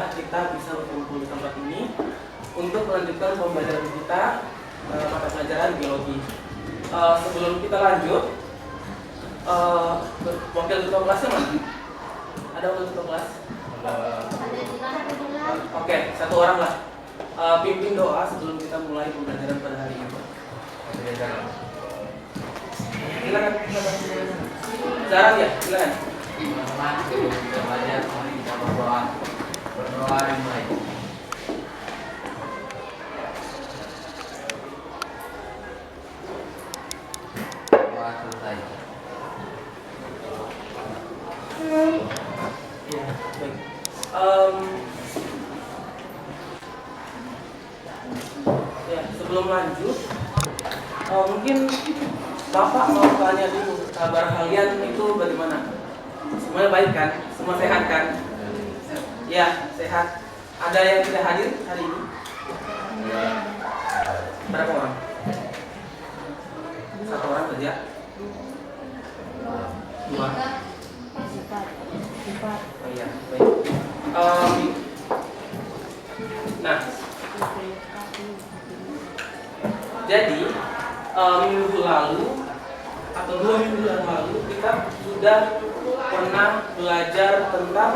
Alhamdulillah kita bisa berkumpul di tempat ini untuk melanjutkan pembelajaran kita mata pelajaran biologi. Sebelum kita lanjut, wakil ketua kelasnya mana? Ada wakil ketua kelas? Oke, satu orang lah. Pimpin doa sebelum kita mulai pembelajaran pada hari ini. Silakan. Jarang ya, silakan. Kita belajar, mari kita berdoa yang baik. Doa selesai. Ya, baik. Ya, sebelum lanjut, mungkin Bapak mau tanya dulu, kabar kalian itu bagaimana? Semuanya baik kan? Semua sehat kan? Ya, sehat. Ada yang tidak hadir hari ini? Berapa orang? Satu orang saja? Dua? Oh iya, baik. Nah, jadi minggu lalu atau 2 minggu yang lalu kita sudah pernah belajar tentang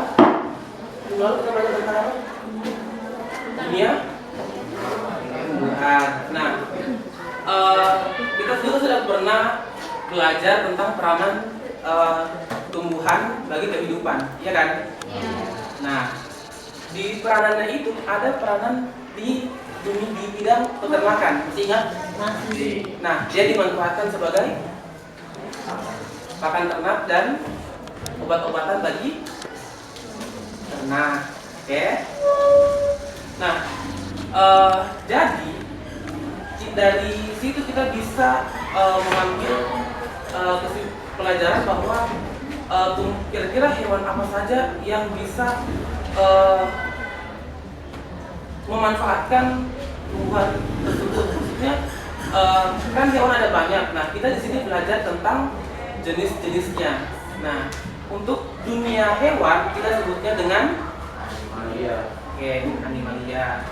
minggu lalu kita belajar tentang apa? Dunia tumbuhan. Nah, kita juga sudah pernah belajar tentang peranan tumbuhan bagi kehidupan, iya kan? Nah, di peranannya itu ada peranan di bidang peternakan, masih ingat? Nah, dia dimanfaatkan sebagai pakan ternak dan obat-obatan bagi ternak. Oke. Nah, jadi dari situ kita bisa mengambil pelajaran bahwa kira-kira hewan apa saja yang bisa memanfaatkan tumbuhan tersebut. Maksudnya kan hewan ada banyak. Nah, kita di sini belajar tentang jenis-jenisnya. Nah, untuk dunia hewan kita sebutnya dengan animalia. Oke, animalia.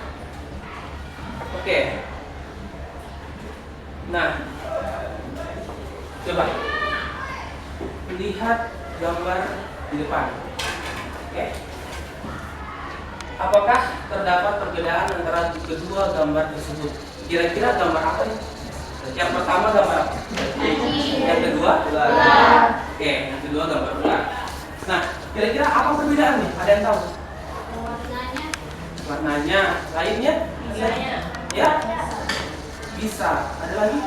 Oke. Nah, coba lihat gambar di depan. Oke. Apakah terdapat perbedaan antara kedua gambar tersebut? Kira-kira gambar apa nih? Yang pertama gambar apa? Yang kedua? Ular. Oke, yang kedua gambar ular. Nah, kira-kira apa perbedaan nih? Ada yang tahu? Warnanya. Lainnya? Ya? Bisa. Ada lagi?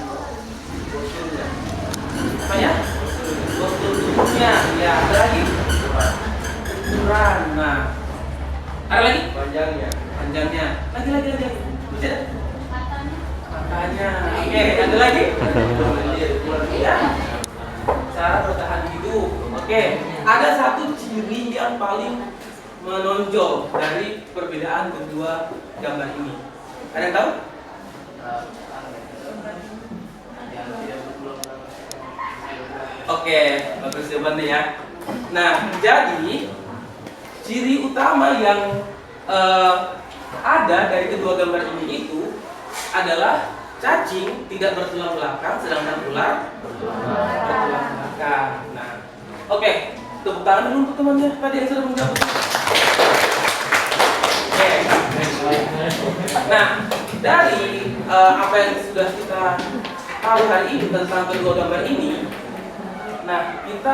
Apa ya? Postur tubuhnya. Ya, ada lagi? Ukuran. Nah, ada lagi? Panjangnya. Lagi. Bisa? Matanya. Oke, ada lagi? Ya. Cara bertahan hidup. Oke, ada satu ciri yang paling menonjol dari perbedaan kedua gambar ini. Ada yang tahu? Oke, bagus jawabannya ya. Nah, jadi ciri utama yang ada dari kedua gambar ini itu adalah cacing tidak bertulang belakang, sedangkan ular bertulang belakang. Nah, oke, tepuk tangan dulu untuk temannya tadi yang sudah menjawab. Oke. Nah, dari apa yang sudah kita tahu hari ini tentang kedua gambar ini, nah kita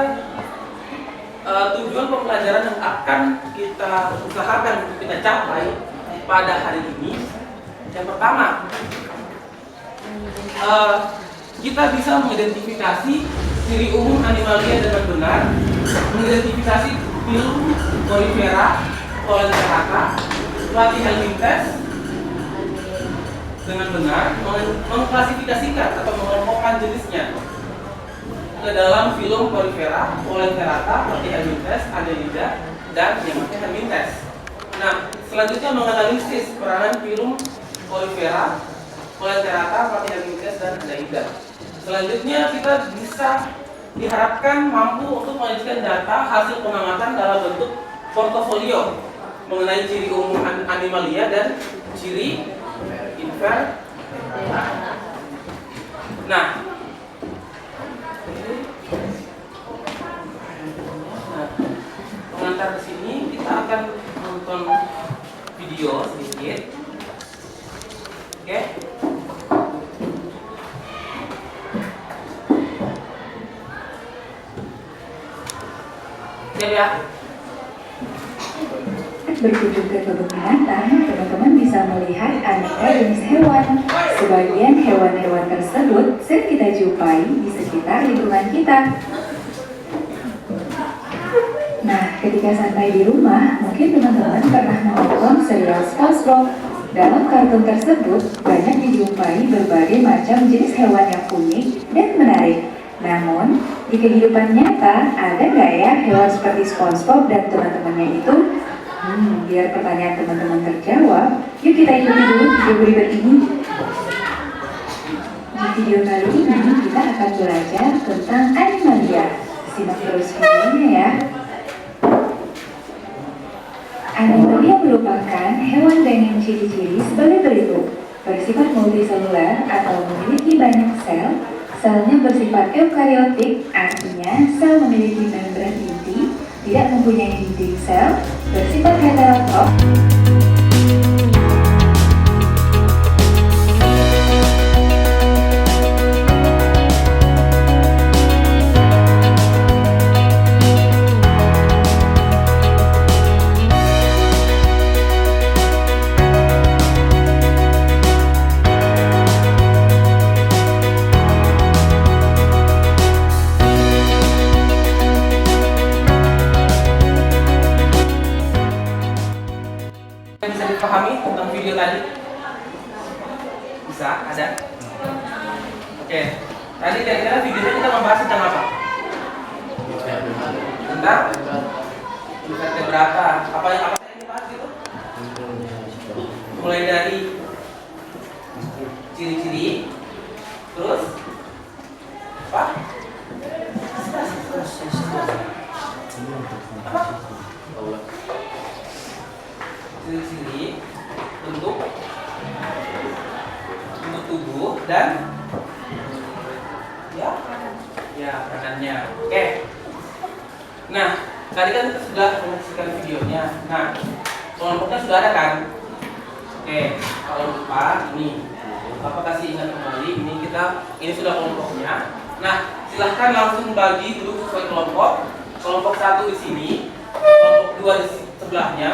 tujuan pembelajaran yang akan kita usahakan untuk kita capai pada hari ini, yang pertama, kita bisa mengidentifikasi ciri umum animalia dengan benar, mengidentifikasi filum Porifera, Coelenterata, Platyhelminthes dengan benar, mengklasifikasikan atau mengelompokkan jenisnya ke dalam filum Porifera, Coelenterata, Platyhelminthes, Annelida, dan Nematohelminthes. Nah, selanjutnya menganalisis peranan filum Porifera, Coelenterata, Platyhelminthes, dan Annelida. Selanjutnya kita bisa diharapkan mampu untuk menyajikan data hasil pengamatan dalam bentuk portofolio mengenai ciri umum animalia dan ciri invertebrata. Nah, pengantar ke sini kita akan nonton video sedikit. Oke. Siap ya? Berkunjung ke kebun binatang, teman-teman bisa melihat aneka jenis hewan. Sebagian hewan-hewan tersebut sering kita jumpai di sekitar lingkungan kita. Nah, ketika santai di rumah, mungkin teman-teman pernah menonton serial SpongeBob. Dalam kartun tersebut, banyak dijumpai berbagai macam jenis hewan yang unik dan menarik. Namun, di kehidupan nyata, ada nggak ya hewan seperti SpongeBob dan teman-temannya itu? Biar pertanyaan teman-teman terjawab, yuk kita ikuti dulu video berikut ini. Di video kali ini, kita akan belajar tentang animalia. Simak terus videonya ya. Animalia merupakan hewan dengan ciri-ciri sebagai berikut. Bersifat multiselular atau memiliki banyak sel. Selnya bersifat eukariotik, artinya sel memiliki membran inti, tidak mempunyai dinding sel, bersifat heterotrof. Bisa dipahami tentang video tadi? Bisa? Ada? Oke. Tadi kira-kira videonya kita membahas tentang apa? Tentang invertebrata. Apa yang dibahas gitu? Mulai dari ciri-ciri, terus apa? Apa? Ciri-ciri bentuk tubuh dan ya peranannya. Oke. Nah, tadi kan kita sudah menyaksikan videonya. Nah, kelompoknya sudah ada kan? Oke, kalau lupa ini Bapak kasih ingat kembali, ini sudah kelompoknya. Nah, silahkan langsung bagi dulu sesuai kelompok. Kelompok 1 di sini, kelompok 2 di sebelahnya,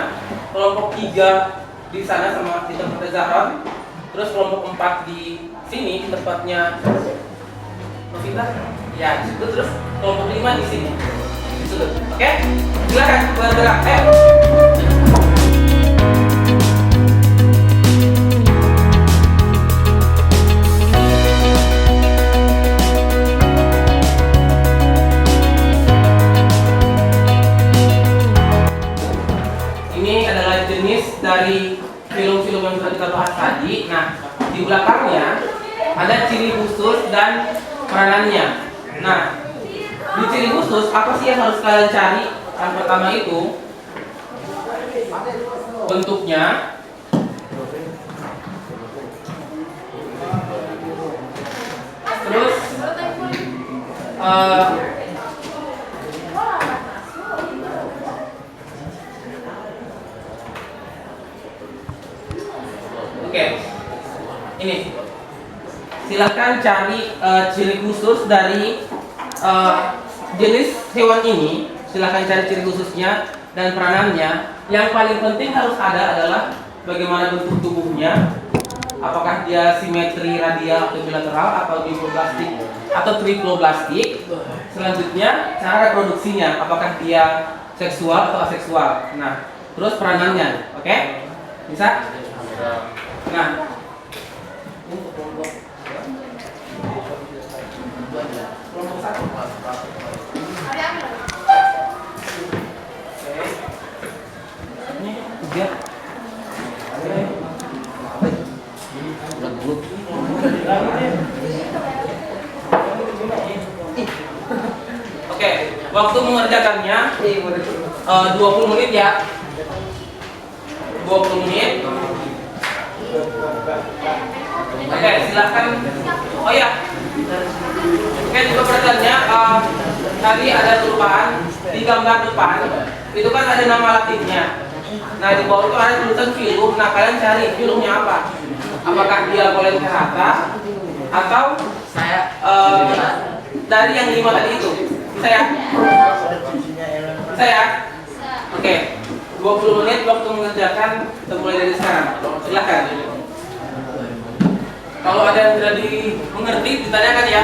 kelompok 3 di sana sama di tempatnya Zahran, terus kelompok 4 di sini di tempatnya Novita, ya di situ, terus kelompok 5 di sini, di sudut. Oke, silakan bergerak. Dari film-film yang sudah kita bahas tadi. Nah, di belakangnya ada ciri khusus dan peranannya. Nah, di ciri khusus apa sih yang harus kalian cari? Yang pertama itu bentuknya, terus oke, ini silahkan cari ciri khusus dari jenis hewan ini. Silahkan cari ciri khususnya dan peranannya. Yang paling penting harus ada adalah bagaimana bentuk tubuhnya. Apakah dia simetri radial atau bilateral atau diploblastik atau triploblastik. Selanjutnya cara reproduksinya. Apakah dia seksual atau aseksual. Nah, terus peranannya. Oke? Bisa? Nah, untuk kelompok 1. Ini 3. Oke, waktu mengerjakannya 20 menit ya. 20 menit. Oke, silakan. Oh ya. Oke, juga pertanyaannya tadi ada kelupaan di gambar depan. Itu kan ada nama latinnya. Nah, di bawah itu ada tulisan film. Nah, kalian cari filmnya apa? Apakah dia Volenterata atau Saya dari yang 5 tadi itu? Bisa ya? Bisa ya? Oke. 20 menit waktu mengerjakan mulai dari sekarang. Silakan. Kalau ada yang tidak dimengerti, ditanyakan ya.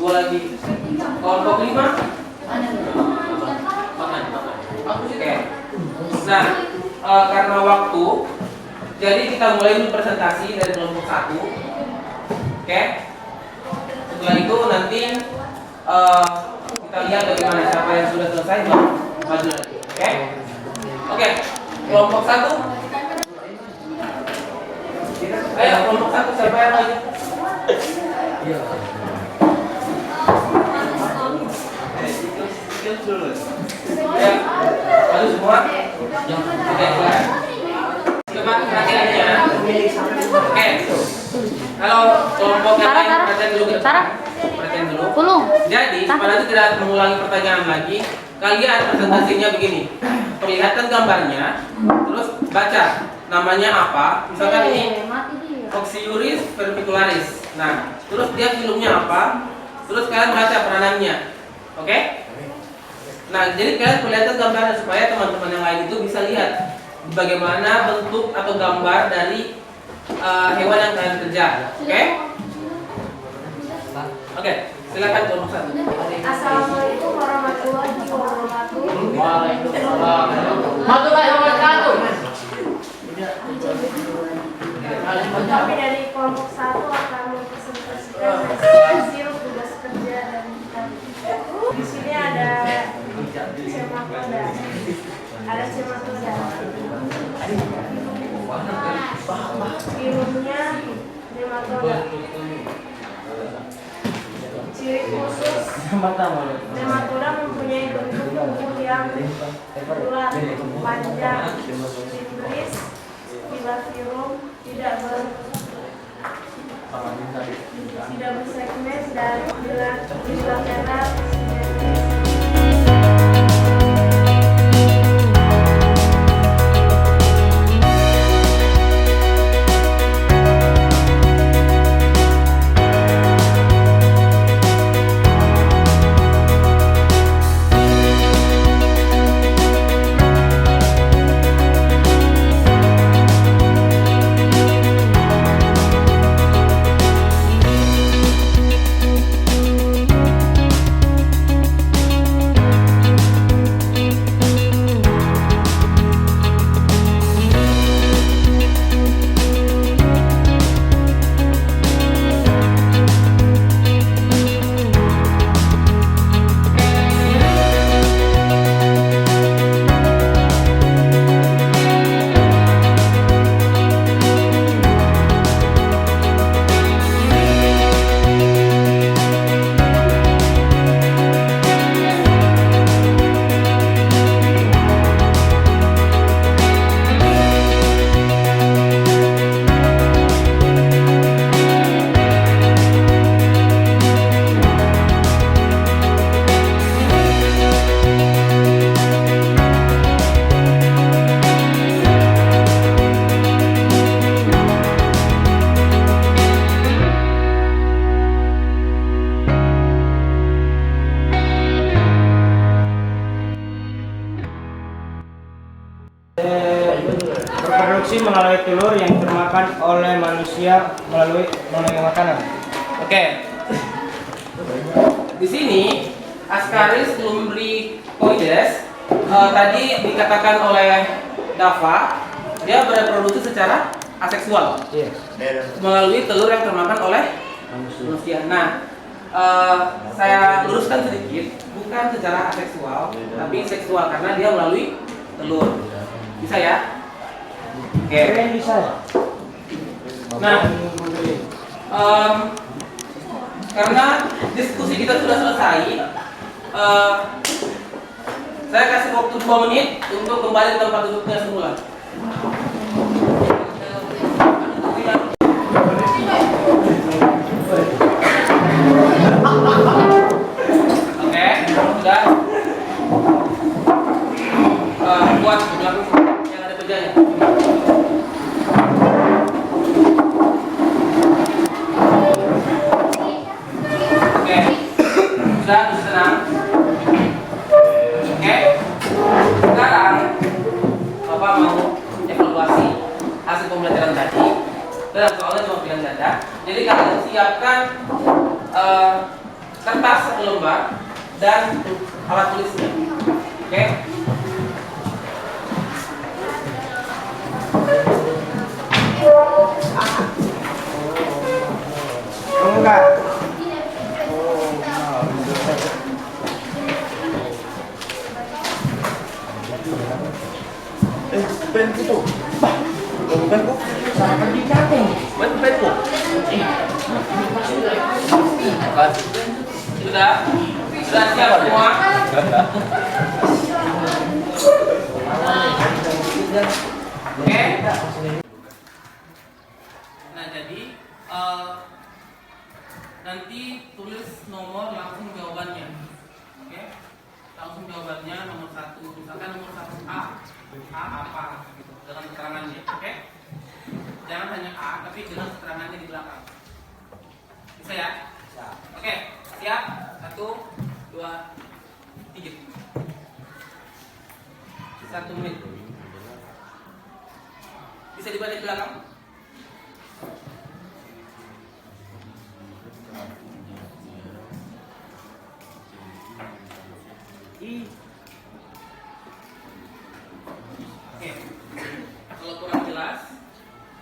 Dua lagi. Kelompok 5. Oke. Nah, karena waktu, jadi kita mulai dulu presentasi dari kelompok 1. Oke. Setelah itu nanti kita lihat bagaimana siapa yang sudah selesai baru maju lagi. Oke. Oke. Kelompok 1. Ayo kelompok 1 siapa yang maju? Iya. Ya, maju semua. Oke, silakan. Coba perhatiannya. Oke. Kalau kelompok yang lain perhatian dulu ke depan. Perhatian dulu. Jadi, pada itu tidak mengulangi pertanyaan lagi. Kalian presentasinya begini. Perlihatkan gambarnya, terus baca namanya apa. Misalkan ini Oxyuris verbicularis. Nah, terus dia filmnya apa? Terus kalian baca peranannya. Oke? Nah, jadi kalian perlihatkan gambarnya supaya teman-teman yang lain itu bisa lihat bagaimana bentuk atau gambar dari hewan yang kalian kejar. Oke? Oke, silakan kelompok 1. Assalamualaikum warahmatullahi wabarakatuh. Waalaikumsalam warahmatullahi wabarakatuh. Kami dari kelompok 1 akan mempresentasikan hasil tugas kerja dan tadi. Di sini ada cematoda. Ada cematoda. Filmnya nematoda. Ciri khusus nematoda mempunyai bentuk tubuh yang bulat, panjang, cilindris, bilaterum, tidak bersegmen dan bilateral simetris. mengenai telur yang termakan oleh manusia melalui makanan. Oke. Di sini Ascaris lumbricoides tadi dikatakan oleh Dava, dia bereproduksi secara aseksual melalui telur yang termakan oleh manusia. Nah, saya luruskan sedikit, bukan secara aseksual, tapi seksual karena dia melalui telur. Bisa ya? Oke. Bisa. Nah, karena diskusi kita sudah selesai, saya kasih waktu 2 menit untuk kembali ke tempat duduknya semula. Oke, sudah. Buat belakang yang ada pejanya. Oke, sudah tenang. Oke, sekarang Bapak mau evaluasi hasil pembelajaran tadi. Dan soalnya cuma pilihan ganda. Jadi kalian siapkan kertas 1 lembar dan alat tulisnya. Oke. Enggak. Ben itu. Ben kok Sama pergi capek. Ben kok. Sudah siap semua. Oke. Nah, jadi nanti tulis nomor langsung jawabannya. Oke. Langsung jawabannya nomor 1, misalkan nomor 1A. A apa gitu dengan keterangannya. Oke. Jangan hanya A tapi dengan keterangannya di belakang. Bisa ya? Oke, siap? 1, 2, 3. 1 menit. Bisa dibalik belakang? Oke. Kalau kurang jelas,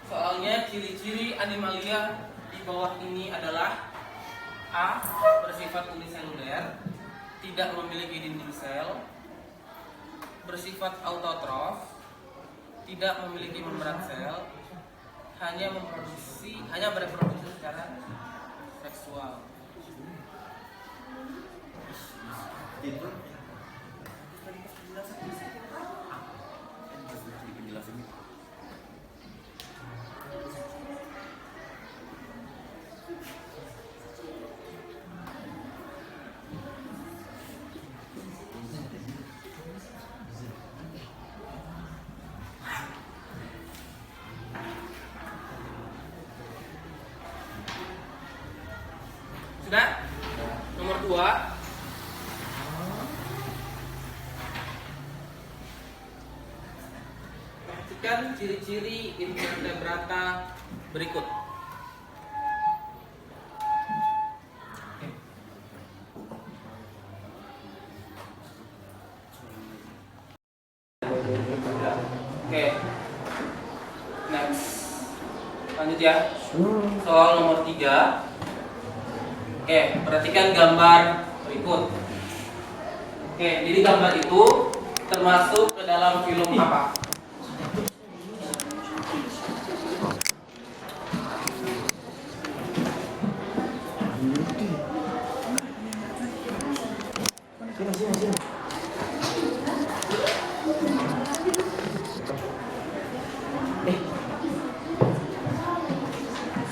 soalnya ciri-ciri animalia di bawah ini adalah A. Bersifat uniseluler, tidak memiliki dinding sel, bersifat autotrof, tidak memiliki membran sel, hanya bereproduksi secara seksual. itu Sudah? Nomor 2. Perhatikan ciri-ciri invertebrata berikut. Oke. Next. Lanjut ya. Soal nomor 3. Oke, perhatikan gambar berikut. Oke, jadi gambar itu termasuk ke dalam film apa?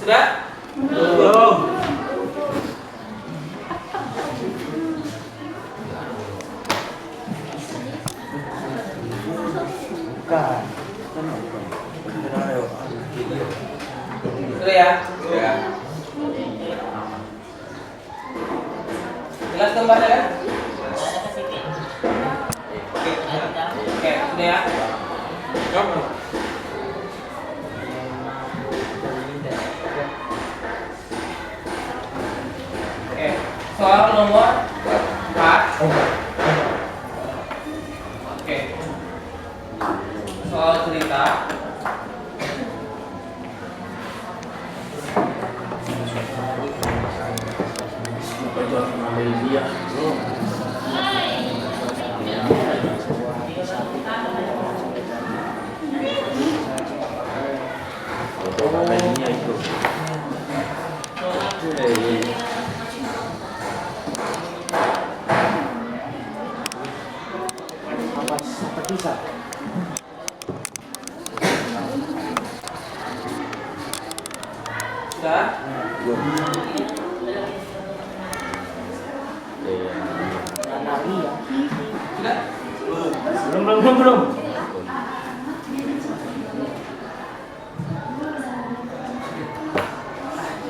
Sudah? Belum. Bukan. Sudah ya? ya Jelas gambarnya kan? Oke, sudah ya? Soal nomor 4. Oke. Soal cerita. Sudah? Sudah? Belum.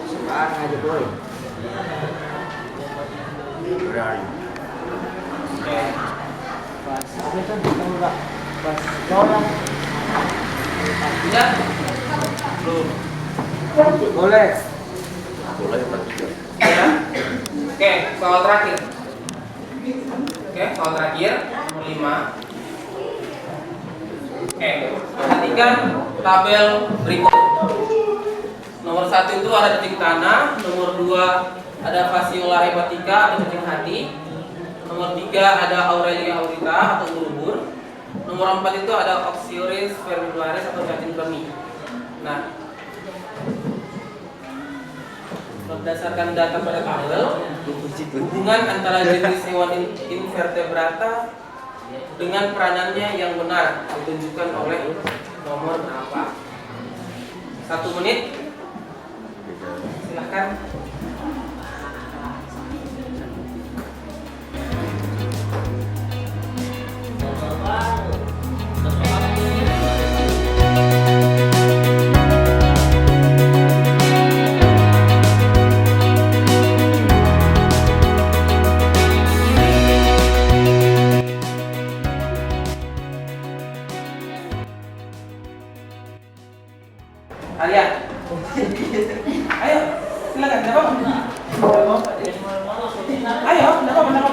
Sekarang aja boy. Berani. Oke. Pas apa kan kita udah pas sekolah. Sudah? Belum. Boleh. Boleh Pak Tiga. Ya. Oke, soal terakhir. Oke, soal terakhir nomor 5. Oke, perhatikan tabel berikut. Nomor 1 itu ada cacing tanah, nomor 2 ada fasciola hepatica atau cacing hati. Nomor 3 ada Aurelia aurita atau ubur-ubur. Nomor 4 itu ada Oxyuris vermicularis atau cacing kremi. Nah, berdasarkan data pada tabel, hubungan antara jenis hewan invertebrata dengan peranannya yang benar ditunjukkan oleh nomor berapa? 1 menit. Silahkan. Kalian. Ayo, silakan. Tidak apa-apa. Ayo, tidak apa-apa.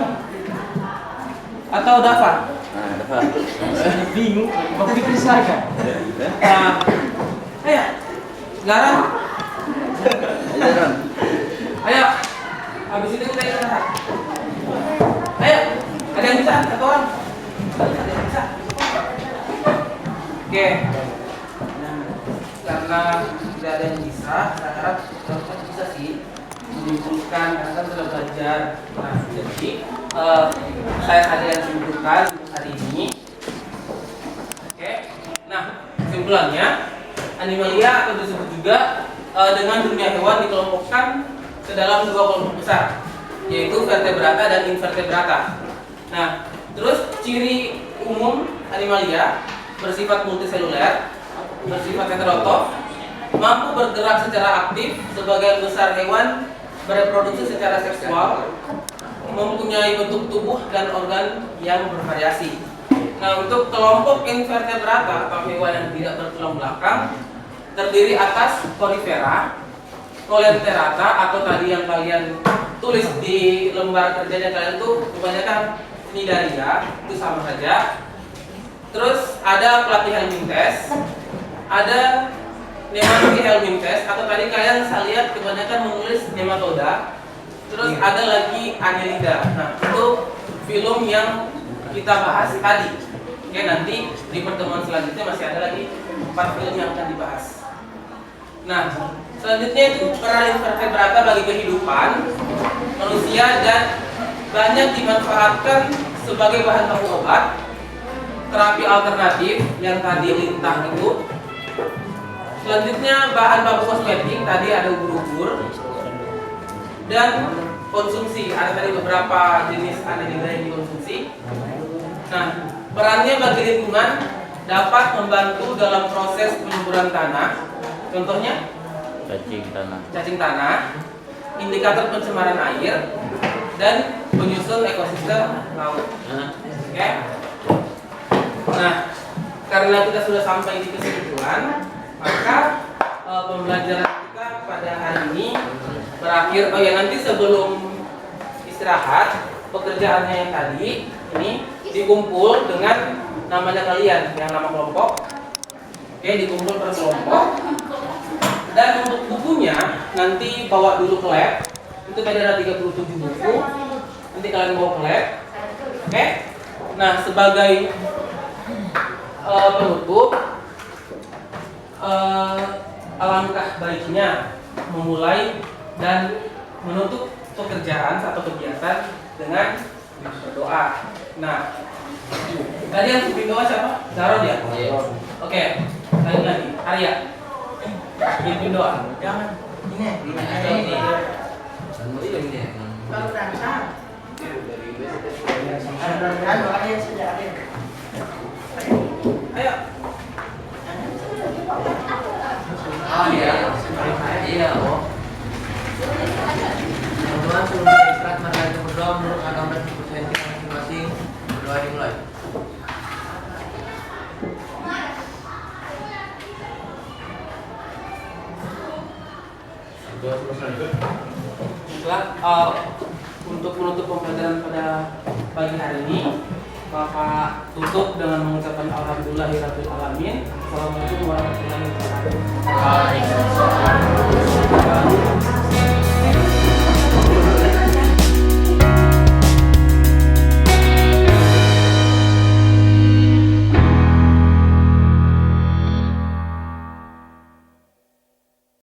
Atau Dava? Bingung. Mau pikir saya. Ayo. Sekarang. Ayo. Habis itu kita istirahat. Ayo. Ada yang bisa? Satu orang. Ada yang bisa? Oke. Karena tidak ada yang bisa, saya harap Bapak bisa sih menyimpulkan karena kan sudah belajar. Nah, jadi saya ada yang simpulkan untuk hari ini. Oke. Nah, kesimpulannya animalia atau disebut juga dengan dunia hewan dikelompokkan ke dalam 2 kelompok besar, yaitu vertebrata dan invertebrata. Nah, terus ciri umum animalia bersifat multiseluler, bersifat heterotrof, mampu bergerak secara aktif, sebagian besar hewan bereproduksi secara seksual, mempunyai bentuk tubuh dan organ yang bervariasi. Nah, untuk kelompok invertebrata atau hewan yang tidak bertulang belakang terdiri atas konifera, coleoterata atau tadi yang kalian tulis di lembar kerjanya kalian tuh kebanyakan cnidaria, itu sama saja. Terus ada pelatihan helminthes, ada Nematode helminthes atau tadi kalian saya lihat kebanyakan menulis nematoda. Terus ada lagi Annelida. Nah, itu film yang kita bahas tadi. Oke, nanti di pertemuan selanjutnya masih ada lagi 4 film yang akan dibahas. Nah, selanjutnya itu peran invertebrata bagi kehidupan manusia dan banyak dimanfaatkan sebagai bahan baku obat, terapi alternatif yang tadi lintah itu. Selanjutnya bahan baku kosmetik, tadi ada ubur-ubur dan konsumsi, ada tadi beberapa jenis Annelida yang dikonsumsi. Nah, perannya bagi lingkungan dapat membantu dalam proses penyuburan tanah. Contohnya cacing tanah, indikator pencemaran air, dan penyusun ekosistem laut. Oke. Nah, karena kita sudah sampai di kesimpulan, maka pembelajaran kita pada hari ini berakhir. Oh ya, nanti sebelum istirahat, pekerjaannya yang tadi ini dikumpul dengan namanya kalian, yang nama kelompok. Oke, dikumpul per kelompok. Dan untuk bukunya nanti bawa dulu ke lab. Itu tadi ada 37 buku. Nanti kalian bawa ke lab. Oke. Nah, sebagai penutup, alangkah baiknya memulai dan menutup pekerjaan atau kegiatan dengan berdoa. Nah, tadi yang pimpin doa siapa? Jarod ya? Oke, lagi Arya. Pimpin doa. Jangan ini. Kalau berangkat. Ayo. Oh iya. Iya, oh. Teman-teman sebelum kita istirahat, mari kita berdoa menurut agama dan kepercayaan kita masing-masing. Berdoa dimulai. Baiklah, untuk menutup pembelajaran pada pagi hari ini, Bapak tutup dengan mengucapkan alhamdulillahirabbil alamin. Assalamualaikum warahmatullahi wabarakatuh.